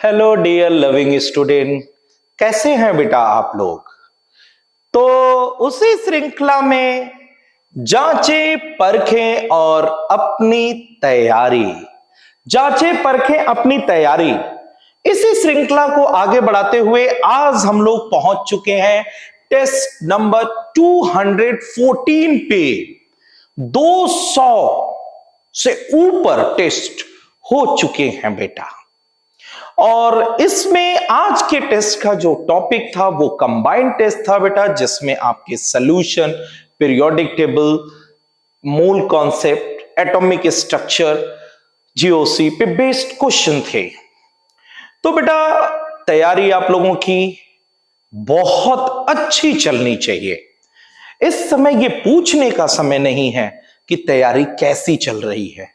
Hello dear loving student, कैसे हैं बेटा आप लोग। तो उसी श्रृंखला में जांचें परखें और अपनी तैयारी, जांचें परखें अपनी तैयारी, इसी श्रृंखला को आगे बढ़ाते हुए आज हम लोग पहुंच चुके हैं टेस्ट नंबर 214 पे। 200 से ऊपर टेस्ट हो चुके हैं बेटा। और इसमें आज के टेस्ट का जो टॉपिक था वो कंबाइंड टेस्ट था बेटा, जिसमें आपके सॉल्यूशन, पीरियोडिक टेबल, मूल कॉन्सेप्ट, एटॉमिक स्ट्रक्चर, जीओसी पे बेस्ड क्वेश्चन थे। तो बेटा तैयारी आप लोगों की बहुत अच्छी चलनी चाहिए। इस समय ये पूछने का समय नहीं है कि तैयारी कैसी चल रही है।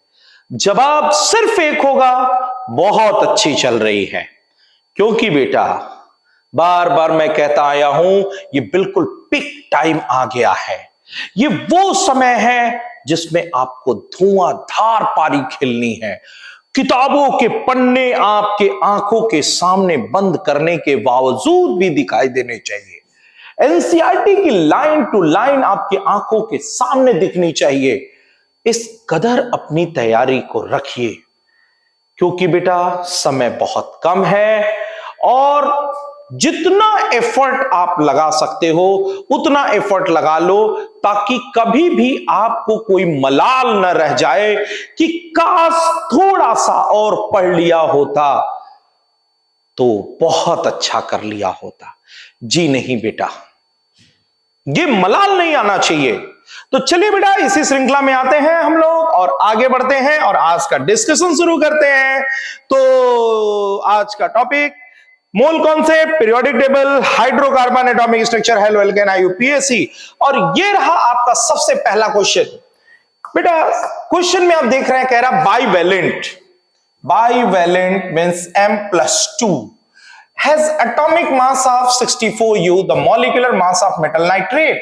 जवाब सिर्फ एक होगा, बहुत अच्छी चल रही है। क्योंकि बेटा बार बार मैं कहता आया हूं, ये बिल्कुल पीक टाइम आ गया है। ये वो समय है जिसमें आपको धुआंधार पारी खेलनी है। किताबों के पन्ने आपके आंखों के सामने बंद करने के बावजूद भी दिखाई देने चाहिए। एनसीईआरटी की लाइन टू लाइन आपकी आंखों के सामने दिखनी चाहिए। इस कदर अपनी तैयारी को रखिए, क्योंकि बेटा समय बहुत कम है और जितना एफर्ट आप लगा सकते हो उतना एफर्ट लगा लो, ताकि कभी भी आपको कोई मलाल न रह जाए कि काश थोड़ा सा और पढ़ लिया होता तो बहुत अच्छा कर लिया होता। जी नहीं बेटा, ये मलाल नहीं आना चाहिए। तो चलिए बेटा इसी श्रृंखला में आते हैं हम लोग और आगे बढ़ते हैं और आज का डिस्कशन शुरू करते हैं। तो आज का topic mole concept, periodic table, hydrocarbon, atomic structure, halo alkane, IUPAC. और ये रहा आपका सबसे पहला क्वेश्चन। बेटा क्वेश्चन में आप देख रहे हैं, कह रहा bivalent. Bivalent means M+2 has atomic mass of 64U, the molecular mass of metal nitrate।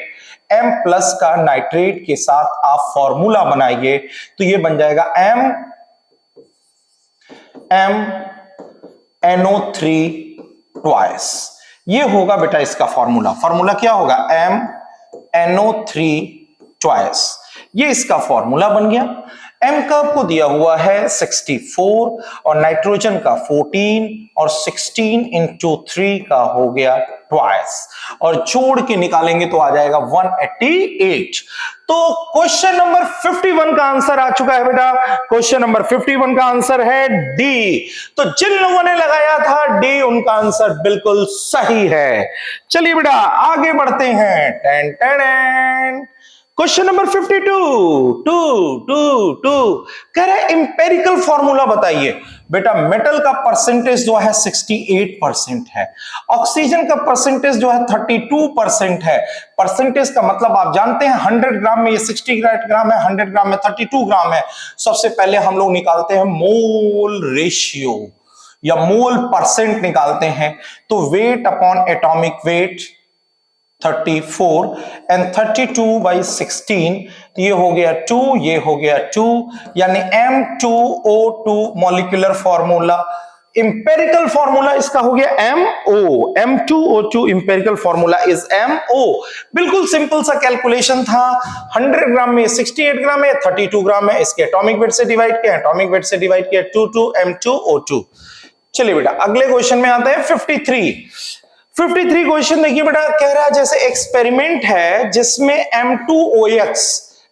M plus का नाइट्रेट के साथ आप फॉर्मूला बनाइए तो ये बन जाएगा MnO3 ट्वाइस। ये होगा बेटा इसका फॉर्मूला। फॉर्मूला क्या होगा? MnO3 twice. ये इसका फॉर्मूला बन गया। M का आपको दिया हुआ है 64 और नाइट्रोजन का 14 और 16 इंटू 3 का हो गया ट्वाइस, और जोड़ के निकालेंगे तो आ जाएगा 188। तो क्वेश्चन नंबर 51 का आंसर आ चुका है बेटा। क्वेश्चन नंबर 51 का आंसर है डी। तो जिन लोगों ने लगाया था डी, उनका आंसर बिल्कुल सही है। चलिए बेटा आगे बढ़ते हैं। टेन टेन क्वेश्चन नंबर 52 कह रहा है इंपेरिकल फॉर्मूला बताइए। बेटा मेटल का परसेंटेज जो है 68% है, ऑक्सीजन का परसेंटेज जो है 32% है। परसेंटेज का मतलब आप जानते हैं 100 ग्राम में ये 60 ग्राम है, 100 ग्राम में 32 ग्राम है। सबसे पहले हम लोग निकालते हैं मोल रेशियो या मोल परसेंट निकालते हैं। तो weight upon atomic weight 34 and 32/16, तो ये हो गया 2, ये हो गया 2, यानी M2O2 molecular formula. Empirical formula इसका हो गया MO। M2O2 empirical formula is MO। बिल्कुल सिंपल सा कैलकुलेशन था। 100 ग्राम में 68 ग्राम है, 32 ग्राम है, इसके एटॉमिक वेट से डिवाइड किया, एटॉमिक वेट से डिवाइड किया 2 M2O2। चलिए बेटा अगले क्वेश्चन में आते हैं 53 क्वेश्चन। देखिए बेटा कह रहा है जैसे एक्सपेरिमेंट है जिसमें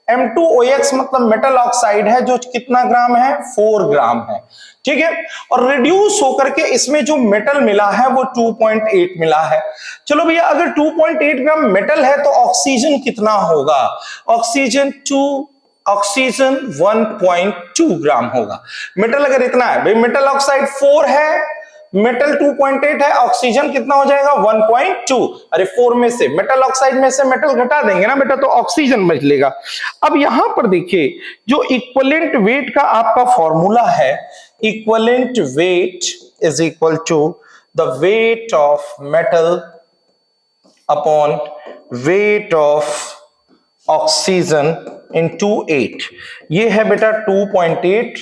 M2OX मतलब मेटल ऑक्साइड है, जो कितना ग्राम है? 4 ग्राम है, ठीक है। और रिड्यूस होकर के इसमें जो मेटल मिला है वो 2.8 मिला है। चलो भैया अगर 2.8 ग्राम मेटल है तो ऑक्सीजन कितना होगा? ऑक्सीजन 1.2 ग्राम होगा। मेटल अगर इतना है, भाई मेटल ऑक्साइड 4 है, मेटल 2.8 है, ऑक्सीजन कितना हो जाएगा? 1.2। अरे 4 में से मेटल ऑक्साइड में से मेटल घटा देंगे ना बेटा, तो ऑक्सीजन बचेगा। अब यहां पर देखिए जो इक्विवेलेंट वेट का आपका फॉर्मूला है, equivalent weight is equal to the weight of metal upon weight of oxygen into 8। ये है बेटा 2.8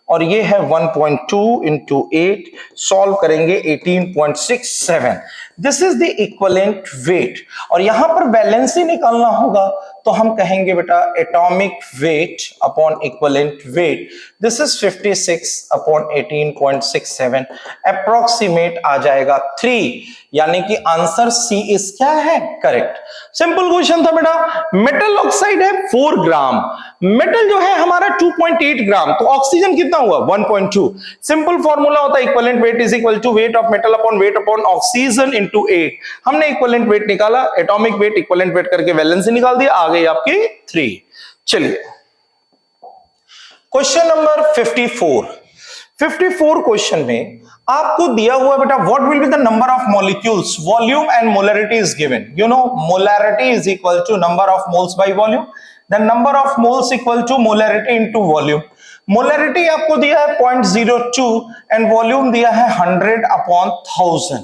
और ये है 1.2 इंटू 8, सॉल्व करेंगे 18.67। This is the equivalent weight. और यहां पर वैलेंसी निकालना होगा तो हम कहेंगे बेटा atomic weight upon equivalent weight. This is 56 upon 18.67, approximate आ जाएगा 3, यानी कि आंसर सी इज क्या है, करेक्ट। सिंपल क्वेश्चन था बेटा। मेटल ऑक्साइड है 4 ग्राम, मेटल जो है हमारा 2.8 ग्राम, तो ऑक्सीजन कितना हुआ 1.2। सिंपल फॉर्मूला होता है equivalent weight is equal to weight of metal upon weight upon oxygen into 8। हमने इक्विवेलेंट वेट निकाला, एटॉमिक वेट इक्विवेलेंट वेट करके वैलेंसी निकाल दिया, आ गई आपकी 3। चलिए क्वेश्चन नंबर 54 क्वेश्चन में आपको दिया हुआ बेटा what will be the number of molecules, volume and molarity is given. You know molarity is equal to number of moles by volume, then number of moles equal to molarity into volume. Molarity आपको दिया है 0.02 and volume दिया है 100 upon 1000,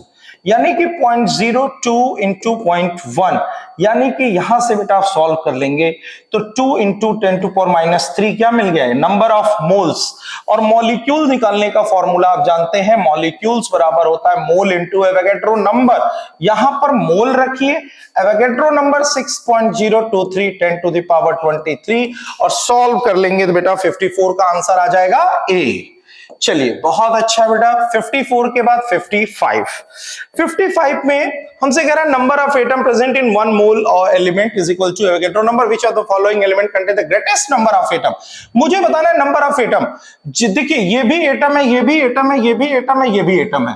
यानी कि 0.02 into 0.1, यानी कि यहां से बेटा आप सॉल्व कर लेंगे तो 2 इंटू 10⁻³ क्या मिल गया है, नंबर ऑफ मोल्स। और मॉलिक्यूल निकालने का फॉर्मूला आप जानते हैं, मॉलिक्यूल्स बराबर होता है मोल इंटू एवोगैड्रो नंबर। यहां पर मोल रखिए, एवोगैड्रो नंबर 6.023 10⁻23 और सॉल्व कर लेंगे तो बेटा 54 का आंसर आ जाएगा ए। चलिए बहुत अच्छा बेटा। 54 के बाद 55 में हमसे कह रहा है number of atom present in 1 mole और element is equal to Avogadro number which of the following element contain the greatest number of atom. मुझे बताना है नंबर ऑफ एटम। देखिए ये भी एटम है, ये भी एटम है, ये भी एटम है, ये भी एटम है,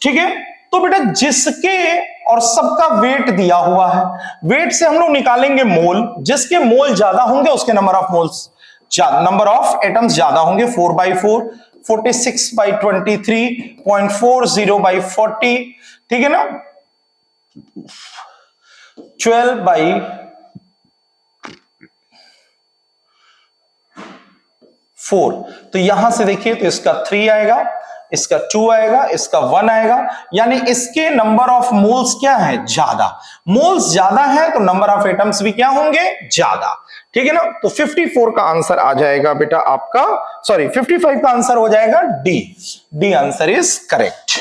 ठीक है। तो बेटा जिसके और सबका वेट दिया हुआ है, वेट से हम लोग निकालेंगे मोल, जिसके मोल ज्यादा होंगे उसके number of moles, number of atoms ज्यादा होंगे। 4/4, 46/23, 0.40/40, ठीक है ना, 12/4। तो यहां से देखिए तो इसका 3 आएगा, इसका 2 आएगा, इसका 1 आएगा, यानी इसके नंबर ऑफ मोल्स क्या है, ज्यादा। मोल्स ज्यादा है तो नंबर ऑफ एटम्स भी क्या होंगे, ज्यादा, ठीक है ना। तो 54 का आंसर आ जाएगा बेटा आपका, सॉरी 55 का आंसर हो जाएगा डी आंसर इज करेक्ट।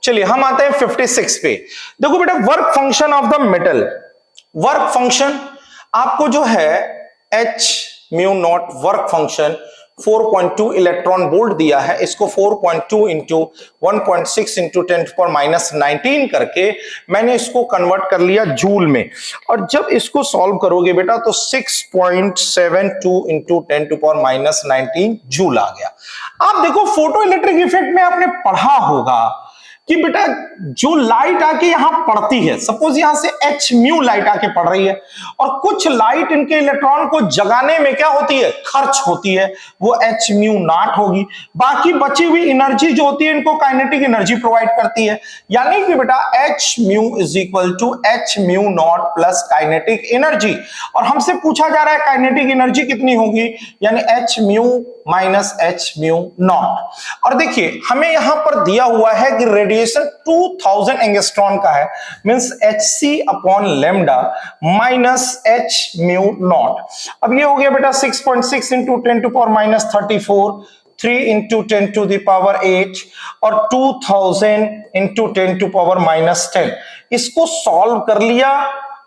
चलिए हम आते हैं 56 पे। देखो बेटा work function of the metal, work function आपको जो है h mu not work function 4.2 electron volt दिया है, इसको 4.2 इंटू 1.6 इंटू 10⁻19 करके मैंने इसको कन्वर्ट कर लिया जूल में। और जब इसको सॉल्व करोगे बेटा तो 6.72 इंटू 10⁻19 जूल आ गया। आप देखो फोटो इलेक्ट्रिक इफेक्ट में आपने पढ़ा होगा कि बेटा जो लाइट आके यहां पड़ती है, सपोज यहां से h म्यू लाइट आके पड़ रही है और कुछ लाइट इनके इलेक्ट्रॉन को जगाने में क्या होती है, खर्च होती है, वो h म्यू नॉट होगी। बाकी बची हुई एनर्जी जो होती है इनको काइनेटिक एनर्जी प्रोवाइड करती है, यानी कि बेटा h mu is equal to h mu not plus kinetic energy. और हमसे पूछा जा रहा है काइनेटिक एनर्जी कितनी होगी, यानी h mu minus h mu not. और देखिए हमें यहां पर दिया हुआ है कि रेडिएशन 2000 एंगस्ट्रॉन का है, means hc upon lambda minus h mu not. अब ये हो गया बेटा 6.6 इंटू 10⁻34, 3 इंटू 10⁻8 और 2000 इंटू 10⁻10। इसको सॉल्व कर लिया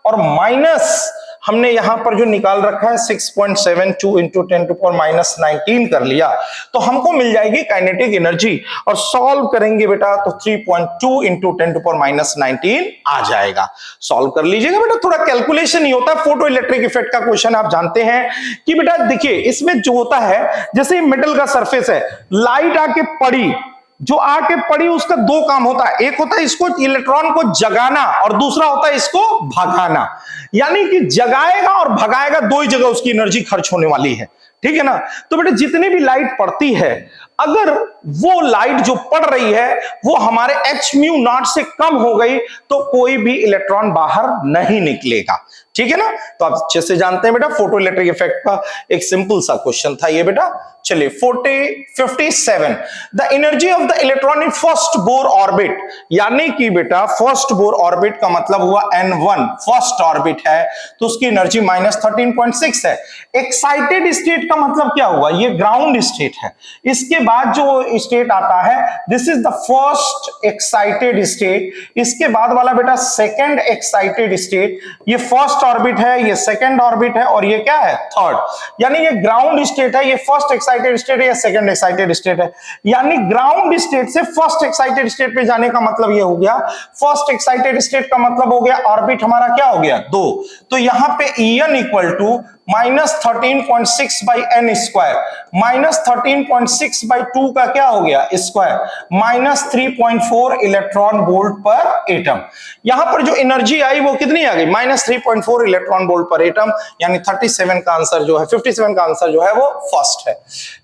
और माइनस हमने यहां पर जो निकाल रखा है 6.72 इंटू 10⁻19 कर लिया, तो हमको मिल जाएगी काइनेटिक एनर्जी। और सॉल्व करेंगे बेटा तो 3.2 इंटू 10⁻19 आ जाएगा। सॉल्व कर लीजिएगा बेटा, थोड़ा कैलकुलेशन ही होता है। फोटो इलेक्ट्रिक इफेक्ट का क्वेश्चन आप जानते हैं कि बेटा देखिए इसमें जो होता है, जैसे मेटल का सरफेस है, लाइट आके पड़ी, जो आके पड़ी उसका 2 काम होता है, एक होता है इसको इलेक्ट्रॉन को जगाना और दूसरा होता है इसको भगाना। यानी कि जगाएगा और भगाएगा, 2 ही जगह उसकी एनर्जी खर्च होने वाली है, ठीक है ना। तो बेटा जितनी भी लाइट पड़ती है, अगर वो लाइट जो पड़ रही है वो हमारे h म्यू नॉट से कम हो गई तो कोई भी इलेक्ट्रॉन बाहर नहीं निकलेगा, ठीक है ना। तो आप अच्छे से जानते हैं बेटा फोटो इलेक्ट्रिक इफेक्ट का एक सिंपल सा क्वेश्चन था ये बेटा। चलिए 57 the energy of the electron in first Bohr orbit, यानी कि बेटा फर्स्ट बोर ऑर्बिट का मतलब हुआ n1, फर्स्ट ऑर्बिट है तो उसकी एनर्जी -13.6 है। एक्साइटेड स्टेट का मतलब क्या हुआ, ये ग्राउंड स्टेट है। इसके बाद जो स्टेट आता है this is the first excited state, इसके बाद वाला बेटा सेकंड एक्साइटेड स्टेट। ये फर्स्ट ऑर्बिट है, ये सेकंड ऑर्बिट है और ये क्या है थर्ड, यानी ये ग्राउंड स्टेट है, ये फर्स्ट एक्साइटेड स्टेट है या सेकंड एक्साइटेड स्टेट है। यानी ग्राउंड स्टेट से फर्स्ट एक्साइटेड स्टेट पे जाने का मतलब ये हो गया, फर्स्ट एक्साइटेड स्टेट का मतलब हो गया ऑर्बिट हमारा क्या हो गया 2, तो यहां पे En equal to -13.6 by n square, -13.6 by 2 का क्या हो गया square, -3.4 electron volt per atom. यहां पर जो एनर्जी आई वो कितनी आ गई -3.4 इलेक्ट्रॉन वोल्ट पर एटम, यानी 37 का आंसर जो है 57 का आंसर जो है वो फर्स्ट है।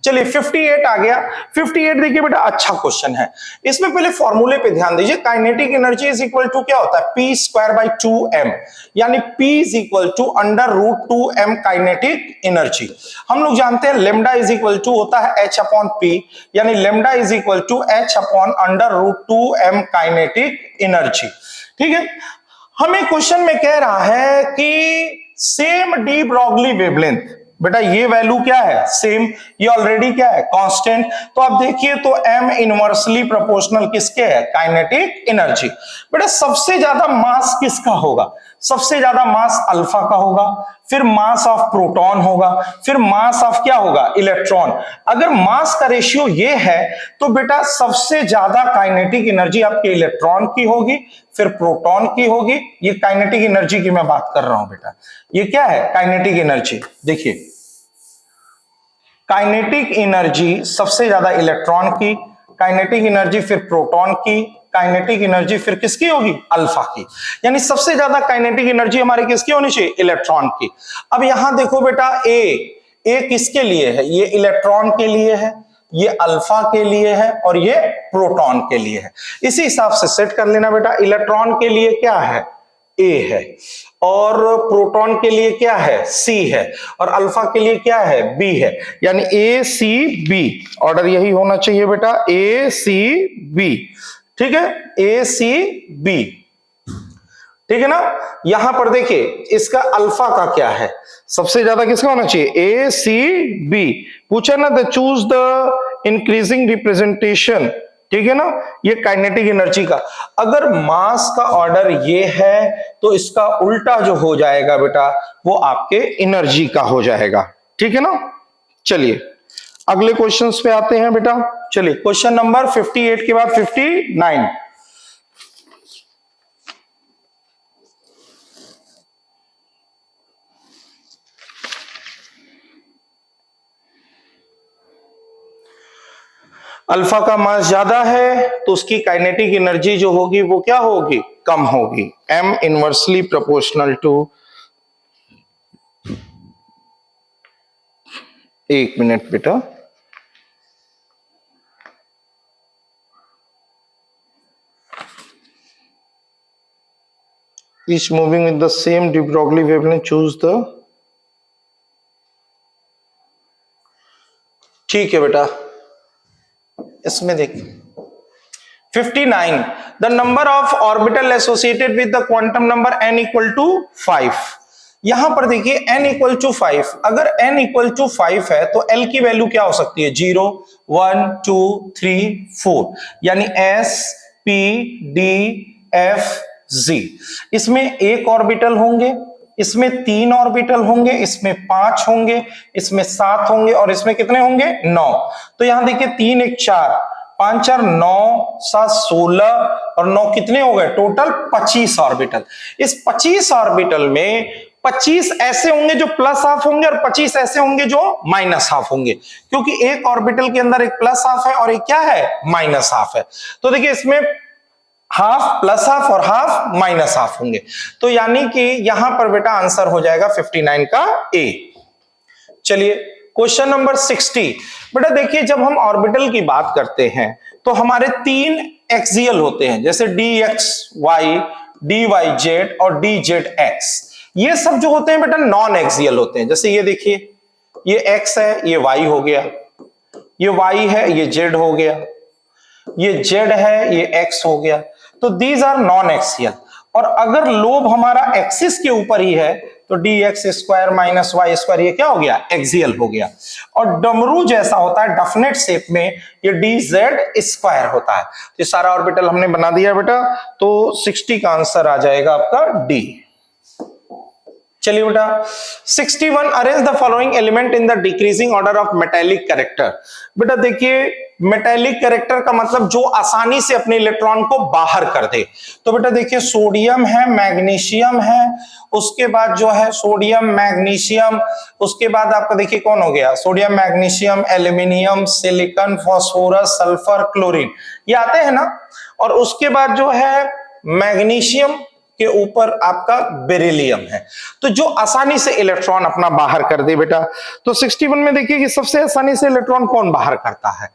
चलिए 58 आ गया। 58 देखिए बेटा अच्छा क्वेश्चन है, इसमें पहले फॉर्मूले पे ध्यान दीजिए। Kinetic energy is equal to क्या होता है p स्क्वायर बाई 2m, यानी p is equal to √2m kinetic energy. हम लोग जानते हैं लेमडा इज इक्वल टू होता है h अपॉन p, यानी lambda is equal to h upon √2m kinetic energy. ठीक है, हमें क्वेश्चन में कह रहा है कि सेम डी ब्रॉगली वेवलेंथ, बेटा ये वैल्यू क्या है सेम, ये ऑलरेडी क्या है कांस्टेंट। तो आप देखिए तो m इनवर्सली प्रोपोर्शनल किसके है काइनेटिक एनर्जी। बेटा सबसे ज्यादा मास किसका होगा, सबसे ज्यादा मास अल्फा का होगा, फिर मास ऑफ प्रोटॉन होगा, फिर मास ऑफ क्या होगा इलेक्ट्रॉन। अगर मास का रेशियो ये है तो बेटा सबसे ज्यादा काइनेटिक एनर्जी आपके इलेक्ट्रॉन की होगी, फिर प्रोटॉन की होगी। ये काइनेटिक एनर्जी की मैं बात कर रहा हूं बेटा, ये क्या है काइनेटिक एनर्जी। देखिए काइनेटिक एनर्जी सबसे ज्यादा इलेक्ट्रॉन की, काइनेटिक एनर्जी फिर प्रोटॉन की, काइनेटिक एनर्जी फिर किसकी होगी अल्फा की, यानी सबसे ज्यादा काइनेटिक एनर्जी हमारी किसकी होनी चाहिए इलेक्ट्रॉन की। अब यहां देखो बेटा ए किसके लिए है, ये इलेक्ट्रॉन के लिए है, ये अल्फा के लिए है और ये प्रोटॉन के लिए है। इसी हिसाब से सेट कर लेना बेटा, इलेक्ट्रॉन के लिए क्या है ए है और प्रोटॉन के लिए क्या है सी है और अल्फा के लिए क्या है बी है, यानी ए सी बी ऑर्डर यही होना चाहिए बेटा ए सी बी। ठीक है ए सी बी, ठीक है ना। यहां पर देखिए इसका अल्फा का क्या है, सबसे ज्यादा किसका होना चाहिए ए सी बी। पूछा ना the choose the increasing representation, ठीक है ना, ये काइनेटिक एनर्जी का। अगर मास का ऑर्डर ये है तो इसका उल्टा जो हो जाएगा बेटा वो आपके एनर्जी का हो जाएगा, ठीक है ना। चलिए अगले क्वेश्चंस पे आते हैं बेटा। चलिए क्वेश्चन नंबर 58 के बाद 59। अल्फा का मास ज्यादा है तो उसकी काइनेटिक एनर्जी जो होगी वो क्या होगी कम होगी, m इनवर्सली प्रोपोर्शनल टू, एक मिनट बेटा, each moving with the same de Broglie wavelength, choose the, ठीक है बेटा। इसमें देखिए 59 the number of orbital associated with the quantum number n equal to 5। यहां पर देखिए n इक्वल टू 5, अगर n इक्वल टू 5 है तो l की वैल्यू क्या हो सकती है 0 1 2 3 4, यानी s p d f z। इसमें एक ऑर्बिटल होंगे, इसमें 3 ऑर्बिटल होंगे, इसमें 5 होंगे, इसमें 7 होंगे और इसमें कितने होंगे 9। तो यहां देखिए 3 1 4 5 4 9 7 16 और 9 कितने हो गए टोटल 25 ऑर्बिटल। इस 25 ऑर्बिटल में 25 ऐसे होंगे जो प्लस हाफ होंगे और 25 ऐसे होंगे जो माइनस हाफ होंगे, क्योंकि एक ऑर्बिटल के अंदर एक प्लस हाफ है और एक क्या है माइनस हाफ है। तो देखिए इसमें हाफ प्लस हाफ और हाफ माइनस हाफ होंगे, तो यानी कि यहां पर बेटा आंसर हो जाएगा 59 का ए। चलिए क्वेश्चन नंबर 60 बेटा देखिए जब हम ऑर्बिटल की बात करते हैं तो हमारे 3 एक्सियल होते हैं, जैसे D X Y D Y Z और डी जेड एक्स। ये सब जो होते हैं बेटा नॉन एक्सियल होते हैं। जैसे ये देखिए, ये x है, ये y हो गया, ये y है, ये z हो गया, ये z है, ये x हो गया। तो दीज आर नॉन एक्सियल। और अगर लोब हमारा एक्सिस के ऊपर ही है तो dx square minus Y square ये क्या हो गया, एक्सियल हो गया। और डमरू जैसा होता है डेफिनेट शेप में, ये dz स्क्वायर होता है। तो ये सारा ऑर्बिटल हमने बना दिया बेटा, तो 60 का आंसर आ जाएगा आपका डी। चलिए बेटा 61, arrange the following element in the decreasing order of metallic character. बेटा देखिए, मेटेलिक कैरेक्टर का मतलब जो आसानी से अपने इलेक्ट्रॉन को बाहर कर दे। तो बेटा देखिए, सोडियम है, मैग्नीशियम है, उसके बाद जो है सोडियम मैग्नीशियम, उसके बाद आपका देखिए कौन हो गया, sodium magnesium, aluminium, silicon, phosphorus, sulphur, chlorine, ये आते हैं ना। और उसके बाद जो है मैग्नीशियम के ऊपर आपका बेरिलियम है। तो जो आसानी से इलेक्ट्रॉन अपना बाहर कर दे बेटा। तो 61 में देखिए कि सबसे आसानी से इलेक्ट्रॉन कौन बाहर करता है।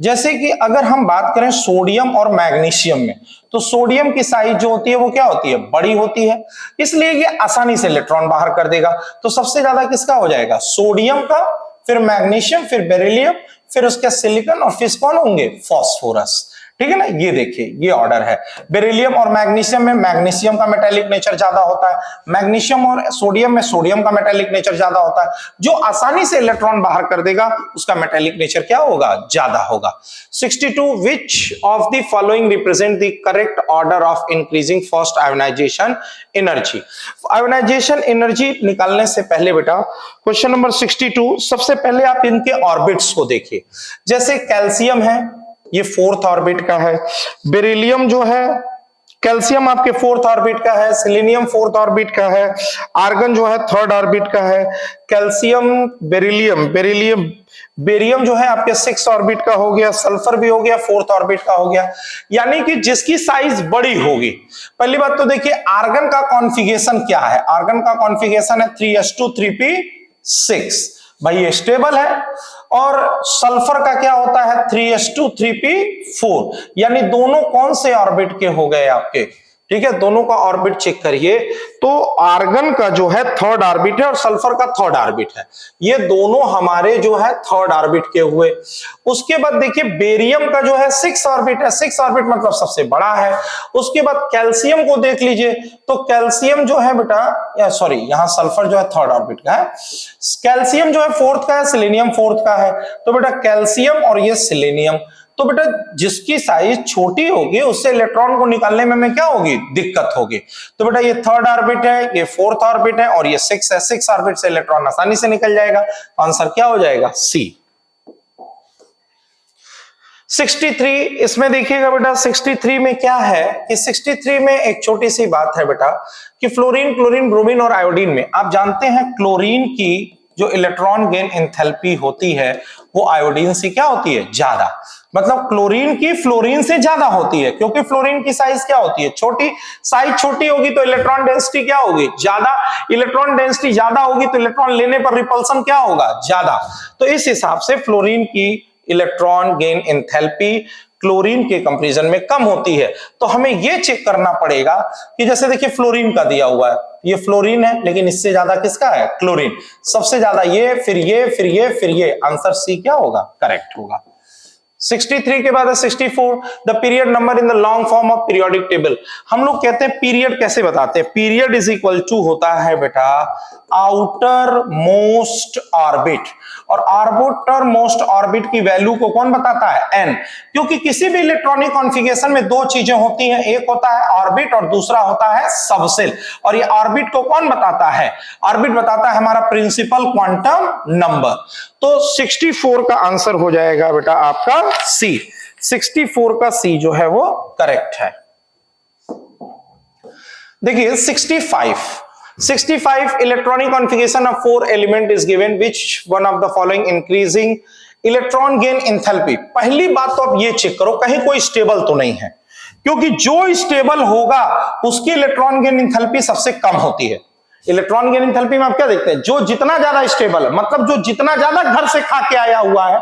जैसे कि अगर हम बात करें सोडियम और मैग्नीशियम में, तो सोडियम की साइज जो होती है वो क्या होती है, बड़ी होती है, इसलिए ये आसानी से इलेक्ट्रॉन बाहर कर देगा। तो सबसे ज्यादा किसका हो जाएगा, सोडियम का, फिर मैग्नीशियम, फिर बेरिलियम, फिर उसके सिलिकॉन, और फिर कौन होंगे, फास्फोरस। ठीक है ना, ये देखिए ये ऑर्डर है। बेरिलियम और मैग्नीशियम में मैग्नीशियम का मेटालिक नेचर ज्यादा होता है, मैग्नीशियम और सोडियम में सोडियम का मेटालिक नेचर ज्यादा होता है। जो आसानी से इलेक्ट्रॉन बाहर कर देगा उसका मेटालिक नेचर क्या होगा, ज्यादा होगा। 62, which of the following represent the correct order of increasing first ionization energy. Ionization energy निकालने से पहले बेटा क्वेश्चन नंबर 62, सबसे पहले आप इनके ऑर्बिट्स को देखिए। जैसे कैल्शियम है, ये 4th ऑर्बिट का है, बेरिलियम जो है, कैल्शियम आपके 4th ऑर्बिट का है, सिलीनियम 4th ऑर्बिट का है, आर्गन जो है 3rd ऑर्बिट का है, कैल्शियम, बेरियम जो है आपके 6th ऑर्बिट का हो गया, सल्फर भी हो गया 4th ऑर्बिट का हो गया। यानी कि जिसकी साइज बड़ी होगी। पहली बात तो देखिए आर्गन का कॉन्फ़िगरेशन क्या है, आर्गन का कॉन्फ़िगरेशन है 3s2 3p6, भाई ये स्टेबल है। और सल्फर का क्या होता है 3s2 3p4, यानी दोनों कौन से ऑर्बिट के हो गए आपके, ठीक है, दोनों का ऑर्बिट चेक करिए। तो आर्गन का जो है 3rd ऑर्बिट है और सल्फर का 3rd ऑर्बिट है, ये दोनों हमारे जो है 3rd ऑर्बिट के हुए। उसके बाद देखिए बेरियम का जो है 6th ऑर्बिट है, 6th ऑर्बिट मतलब सबसे बड़ा है। उसके बाद कैल्शियम को देख लीजिए, तो कैल्शियम जो है बेटा, या सॉरी यहां सल्फर जो है 3rd ऑर्बिट का है, कैल्शियम जो है 4th का है, सिलीनियम 4th का है। तो बेटा कैल्शियम और ये सिलीनियम, तो बेटा जिसकी साइज छोटी होगी उससे इलेक्ट्रॉन को निकालने में क्या होगी, दिक्कत होगी। तो बेटा ये 3rd ऑर्बिट है, ये 4th ऑर्बिट है और ये 6 है, 6 ऑर्बिट से इलेक्ट्रॉन आसानी से निकल जाएगा। आंसर क्या हो जाएगा, सी। 63, इसमें देखिएगा बेटा 63 में क्या है कि 63 में एक छोटी सी बात है बेटा कि फ्लोरीन, क्लोरीन, ब्रोमीन और आयोडीन में आप जानते हैं क्लोरीन की जो इलेक्ट्रॉन गेन एंथैल्पी होती है वो आयोडीन से क्या होती है, ज्यादा। मतलब क्लोरीन की फ्लोरीन से ज्यादा होती है, क्योंकि फ्लोरीन की साइज क्या होती है, छोटी। साइज छोटी होगी तो इलेक्ट्रॉन डेंसिटी क्या होगी, ज्यादा। इलेक्ट्रॉन डेंसिटी ज्यादा होगी तो इलेक्ट्रॉन लेने पर रिपल्सन क्या होगा, ज्यादा। तो इस हिसाब से फ्लोरीन की इलेक्ट्रॉन गेन एंथैल्पी क्लोरीन के कंपैरिजन में कम होती है। तो हमें यह चेक करना पड़ेगा कि जैसे देखिए फ्लोरीन का दिया हुआ है, ये फ्लोरीन है लेकिन इससे ज्यादा किसका है, क्लोरीन। सबसे ज्यादा ये, फिर ये, फिर ये, फिर ये। आंसर सी क्या होगा, करेक्ट होगा। 63 के बाद है 64, the period number in the long form of periodic table. हम लोग कहते हैं पीरियड कैसे बताते हैं, पीरियड इज इक्वल टू होता है बेटा आउटर मोस्ट ऑर्बिट, और आउटर मोस्ट ऑर्बिट की वैल्यू को कौन बताता है, एन। क्योंकि किसी भी इलेक्ट्रॉनिक कॉन्फ़िगरेशन में दो चीजें होती हैं, एक होता है ऑर्बिट और दूसरा होता है सबसेल। और ये ऑर्बिट को कौन बताता है, ऑर्बिट बताता है हमारा प्रिंसिपल क्वांटम नंबर। तो 64 का आंसर हो जाएगा बेटा आपका सी। 64 का सी जो है वो करेक्ट है। देखिए 65 electronic configuration of 4 element is given, which one of the following increasing electron gain enthalpy. पहली बात तो आप ये चेक करो कहीं कोई स्टेबल तो नहीं है, क्योंकि जो स्टेबल होगा उसकी इलेक्ट्रॉन गेन एंथैल्पी सबसे कम होती है। इलेक्ट्रॉन गेन एंथैल्पी में आप क्या देखते हैं, जो जितना ज्यादा स्टेबल है, मतलब जो जितना ज्यादा घर से खा के आया हुआ है,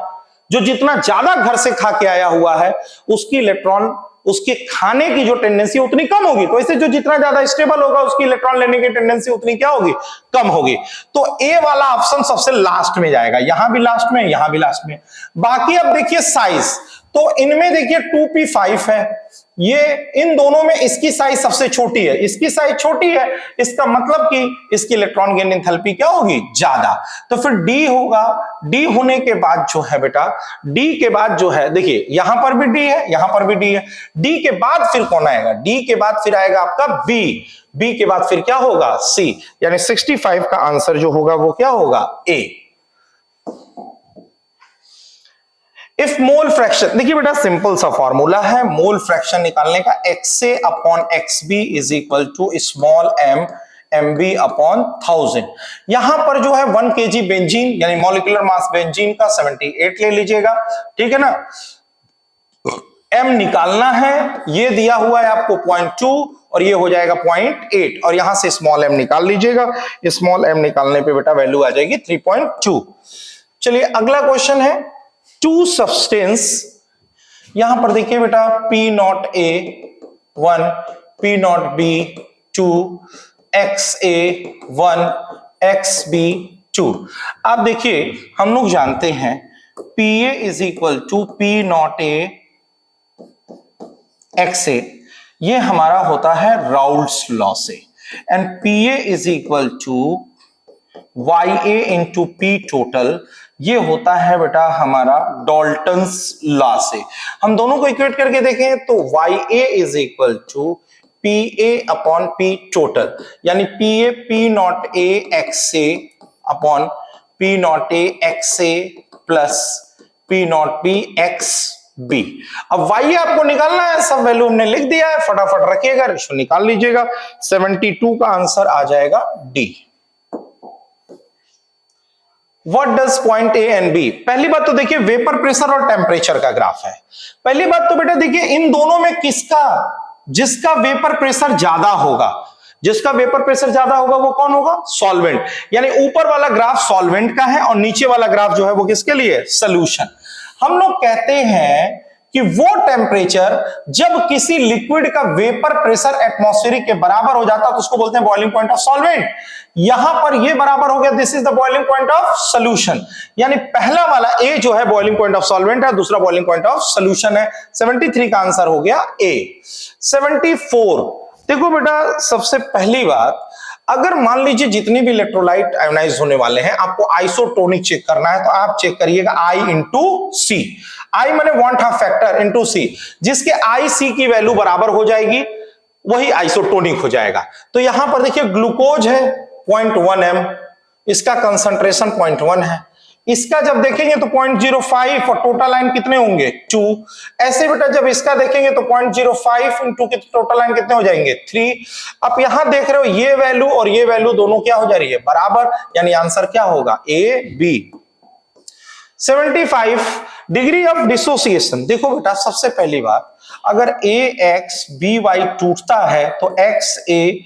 जो जितना ज्यादा घर से खा के आया हुआ है उसकी इलेक्ट्रॉन उसके खाने की जो टेंडेंसी उतनी कम होगी। तो इससे जो जितना ज्यादा स्टेबल होगा उसकी इलेक्ट्रॉन लेने की टेंडेंसी उतनी क्या होगी, कम होगी। तो ए वाला ऑप्शन सबसे लास्ट में जाएगा, यहां भी लास्ट में, यहां भी लास्ट में। बाकी अब देखिए साइज, तो इनमें देखिए 2p5 है, ये इन दोनों में इसकी साइज सबसे छोटी है, इसकी साइज छोटी है, इसका मतलब कि इसकी इलेक्ट्रॉन गेन एंथैल्पी क्या होगी, ज्यादा। तो फिर डी होगा। डी होने के बाद जो है बेटा, डी के बाद जो है देखिए यहां पर भी डी है, यहां पर भी डी है, डी के बाद फिर कौन आएगा, डी के बाद फिर आएगा आपका बी, बी के बाद फिर क्या होगा, सी। यानी 65 का आंसर जो होगा वो क्या होगा, ए। इफ मोल फ्रैक्शन, देखिए बेटा सिंपल सा फॉर्मूला है मोल फ्रैक्शन निकालने का, XA upon XB is equal to small m MB upon 1000। यहां पर जो है 1 kg बेंजीन यानी मॉलिक्यूलर मास बेंजीन का 78 ले लीजिएगा, ठीक है ना। m निकालना है, ये दिया हुआ है आपको 0.2 और ये हो जाएगा 0.8 और यहां से स्मॉल m निकाल लीजिएगा। स्मॉल m निकालने पे बेटा वैल्यू आ जाएगी 3.2। चलिए अगला क्वेश्चन है, टू सब्सटेंस, यहां पर देखिए बेटा P0A 1, P0B 2, XA 1, XB 2। आप देखिए हम लोग जानते हैं PA is equal to P0A XA, ये हमारा होता है राउल्ट्स लॉ से, and PA is equal to YA into P total, ये होता है बेटा हमारा डाल्टन्स लॉ से। हम दोनों को इक्वेट करके देखें तो YA is equal to PA upon P total, यानी PA P0A XA upon P0A XA plus P0B XB। अब YA आपको निकालना है, सब वैल्यू हमने लिख दिया है, फटाफट रखिएगा, रेशो निकाल लीजिएगा। 72 का आंसर आ जाएगा D. What does point A and B? पहली बात तो देखिए वेपर प्रेशर और टेम्परेचर का ग्राफ है। पहली बात तो बेटा देखिए इन दोनों में किसका, जिसका वेपर प्रेशर ज्यादा होगा, जिसका वेपर प्रेशर ज्यादा होगा वो कौन होगा, सॉल्वेंट। यानी ऊपर वाला ग्राफ सॉल्वेंट का है और नीचे वाला ग्राफ जो है वो किसके लिए, सॉल्यूशन। हम लोग कहते हैं कि वो टेम्परेचर जब किसी लिक्विड का वेपर प्रेशर एटमॉस्फेरिक के बराबर हो जाता है तो उसको बोलते हैं बॉइलिंग पॉइंट ऑफ सॉल्वेंट। यहां पर ये बराबर हो गया, this is the boiling point of solution. यानी पहला वाला ए जो है बॉइलिंग पॉइंट ऑफ सॉल्वेंट है, दूसरा बॉइलिंग पॉइंट ऑफ सॉल्यूशन है। 73 का आंसर हो गया ए। 74, देखो बेटा सबसे पहली बात, अगर मान लीजिए जितनी भी इलेक्ट्रोलाइट आयोनाइज होने वाले हैं आपको आइसोटोनिक चेक करना है तो आप चेक करिएगा I इंटू सी। आई माने वांट हाफ फैक्टर इंटू सी, जिसके आई सी की वैल्यू बराबर हो जाएगी वही आइसोटोनिक हो जाएगा। तो यहां पर देखिए ग्लूकोज है 0.1 m, इसका कंसंट्रेशन 0.1 है, इसका जब देखेंगे तो 0.05 और टोटल लाइन कितने होंगे 2। ऐसे बेटा जब इसका देखेंगे तो 0.05 इंटू के टोटल लाइन कितने हो जाएंगे 3। अब यहां देख रहे हो ये वैल्यू और ये वैल्यू दोनों क्या हो जा रही है, बराबर, यानी आंसर क्या होगा A B. 75 degree of dissociation, देखो बेटा सबसे पहली बात, अगर ए एक्स बी वाई टूटता है तो एक्स ए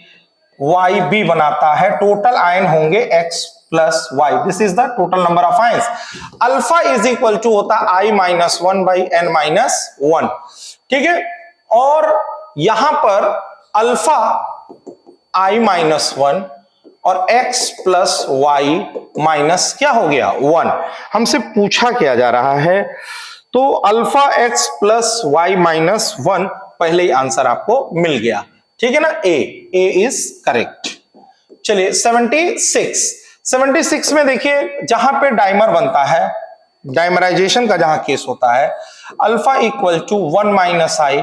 वाई बी बनाता है, टोटल आयन होंगे X plus Y, this is the total number of ions. Alpha is equal to होता है I minus 1 by N minus 1, ठीक है। और यहां पर अल्फा आई माइनस 1 और x प्लस वाई माइनस क्या हो गया 1। हमसे पूछा क्या जा रहा है, तो alpha x plus Y minus 1, पहले ही आंसर आपको मिल गया, ठीक है ना, ए इज करेक्ट। चलिए 76 में देखिए जहां पे डाइमर बनता है, डाइमराइजेशन का जहां केस होता है, alpha equal to 1 minus I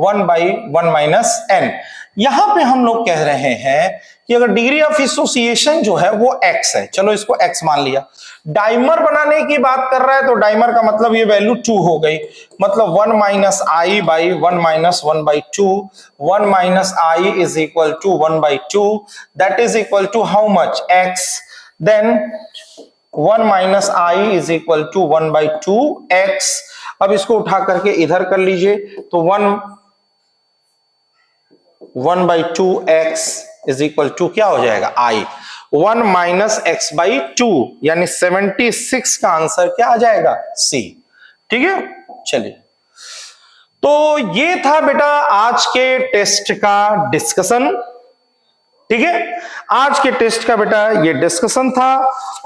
1 by 1 minus N. यहां पे हम लोग कह रहे हैं कि अगर डिग्री ऑफ एसोसिएशन जो है वो x है, चलो इसको x मान लिया, डाइमर बनाने की बात कर रहा है तो डाइमर का मतलब ये वैल्यू 2 हो गई, मतलब 1 minus I by 1 minus 1 by 2, 1 minus I is equal to 1 by 2, that is equal to how much x, then 1 minus I is equal to 1 by 2 x। अब इसको उठा करके इधर कर लीजिए तो 1 by 2 x is equal to क्या हो जाएगा i, 1 माइनस एक्स बाई 2, यानी 76 का आंसर क्या आ जाएगा सी, ठीक है। चलिए तो ये था बेटा आज के टेस्ट का डिस्कशन। ठीक है, आज के टेस्ट का बेटा ये डिस्कशन था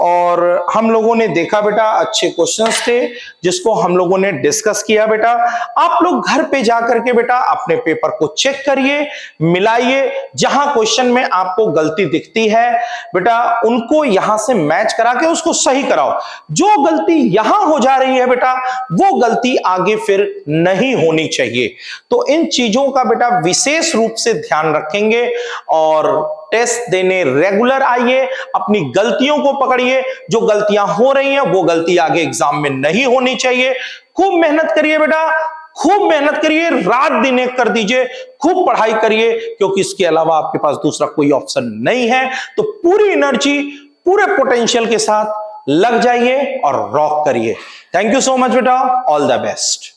और हम लोगों ने देखा बेटा अच्छे क्वेश्चंस थे जिसको हम लोगों ने डिस्कस किया बेटा। आप लोग घर पे जाकर के बेटा अपने पेपर को चेक करिए, मिलाइए, जहां क्वेश्चन में आपको गलती दिखती है बेटा उनको यहां से मैच करा के उसको सही कराओ। जो गलती यहां हो जा रही है बेटा वो गलती आगे फिर नहीं होनी चाहिए। तो इन चीजों का बेटा विशेष रूप से ध्यान रखेंगे और टेस्ट देने रेगुलर आइए, अपनी गलतियों को पकड़िए, जो गलतियां हो रही हैं वो गलती आगे एग्जाम में नहीं होनी चाहिए। खूब मेहनत करिए बेटा, खूब मेहनत करिए, रात दिन एक कर दीजिए, खूब पढ़ाई करिए, क्योंकि इसके अलावा आपके पास दूसरा कोई ऑप्शन नहीं है। तो पूरी एनर्जी, पूरे पोटेंशियल के साथ लग जाइए और रॉक करिए। थैंक यू सो मच बेटा, ऑल द बेस्ट।